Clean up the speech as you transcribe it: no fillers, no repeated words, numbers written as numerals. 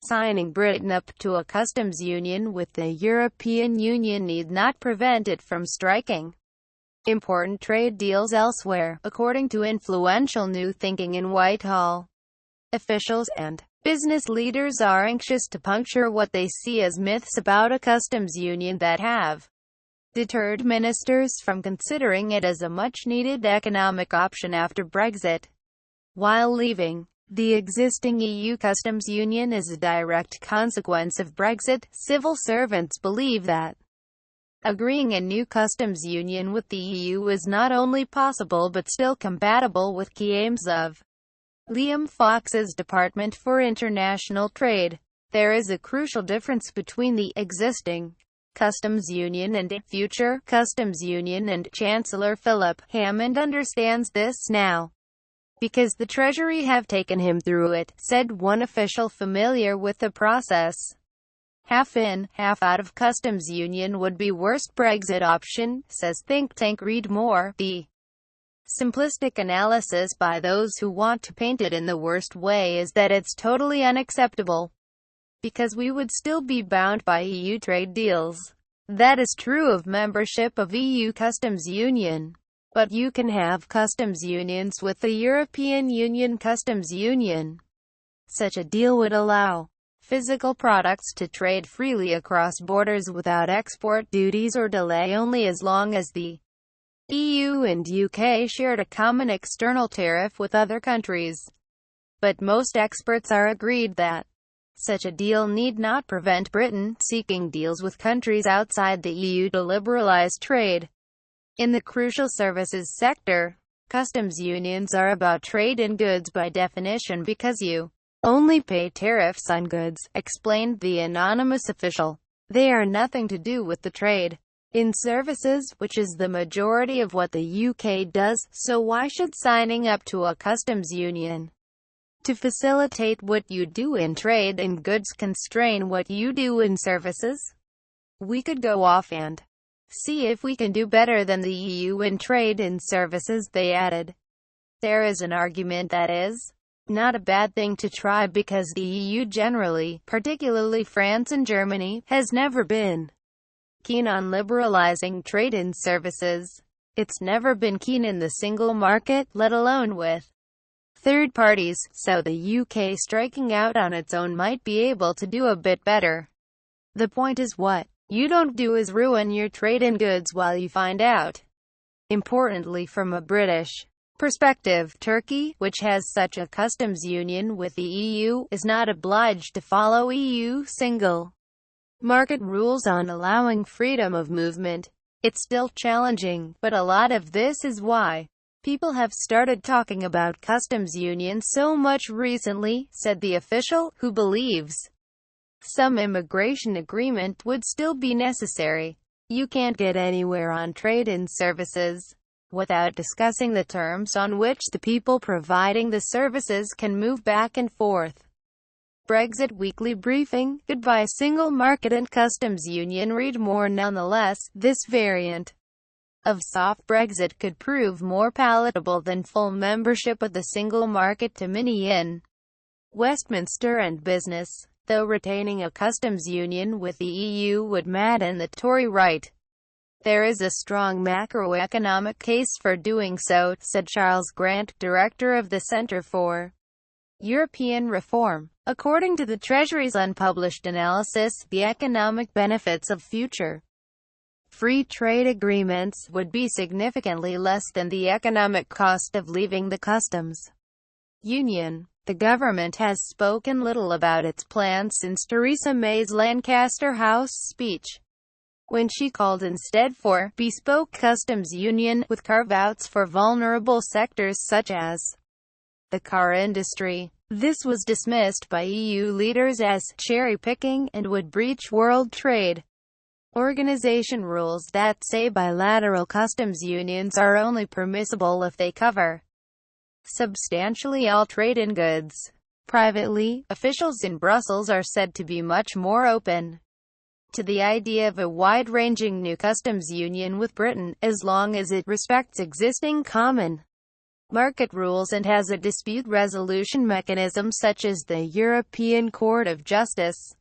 signing Britain up to a customs union with the European Union need not prevent it from striking important trade deals elsewhere, according to influential new thinking in Whitehall. Officials and business leaders are anxious to puncture what they see as myths about a customs union that have deterred ministers from considering it as a much-needed economic option after Brexit. While leaving the existing EU customs union is a direct consequence of Brexit, civil servants believe that agreeing a new customs union with the EU is not only possible but still compatible with key aims of Liam Fox's Department for International Trade. There is a crucial difference between the existing customs union and a future customs union, and Chancellor Philip Hammond understands this now, because the Treasury have taken him through it, said one official familiar with the process. Half in, half out of customs union would be worst Brexit option, says think tank Read More. The simplistic analysis by those who want to paint it in the worst way is that it's totally unacceptable, because we would still be bound by EU trade deals. That is true of membership of EU customs union. But you can have customs unions with the European Union customs union. Such a deal would allow physical products to trade freely across borders without export duties or delay, only as long as the EU and UK shared a common external tariff with other countries. But most experts are agreed that such a deal need not prevent Britain seeking deals with countries outside the EU to liberalize trade. In the crucial services sector, customs unions are about trade in goods by definition because you only pay tariffs on goods, explained the anonymous official. They are nothing to do with the trade in services, which is the majority of what the UK does, so why should signing up to a customs union to facilitate what you do in trade in goods constrain what you do in services? We could go off and see if we can do better than the EU in trade in services, they added. There is an argument that is not a bad thing to try because the EU generally, particularly France and Germany, has never been keen on liberalizing trade in services. It's never been keen in the single market, let alone with third parties, so the UK striking out on its own might be able to do a bit better. The point is what you don't do is ruin your trade in goods while you find out. Importantly, from a British perspective, Turkey, which has such a customs union with the EU, is not obliged to follow EU single market rules on allowing freedom of movement. It's still challenging, but a lot of this is why people have started talking about customs unions so much recently, said the official, who believes some immigration agreement would still be necessary. You can't get anywhere on trade in services without discussing the terms on which the people providing the services can move back and forth. Brexit Weekly Briefing. Goodbye single market and customs union. Read more. Nonetheless, this variant of soft Brexit could prove more palatable than full membership of the single market to many in Westminster and business, though retaining a customs union with the EU would madden the Tory right. There is a strong macroeconomic case for doing so, said Charles Grant, director of the Centre for European Reform. According to the Treasury's unpublished analysis, the economic benefits of future free trade agreements would be significantly less than the economic cost of leaving the customs union. The government has spoken little about its plans since Theresa May's Lancaster House speech, when she called instead for bespoke customs union, with carve-outs for vulnerable sectors such as the car industry. This was dismissed by EU leaders as cherry-picking and would breach World Trade Organization rules that say bilateral customs unions are only permissible if they cover substantially all trade in goods. Privately, officials in Brussels are said to be much more open to the idea of a wide-ranging new customs union with Britain, as long as it respects existing common market rules and has a dispute resolution mechanism such as the European Court of Justice.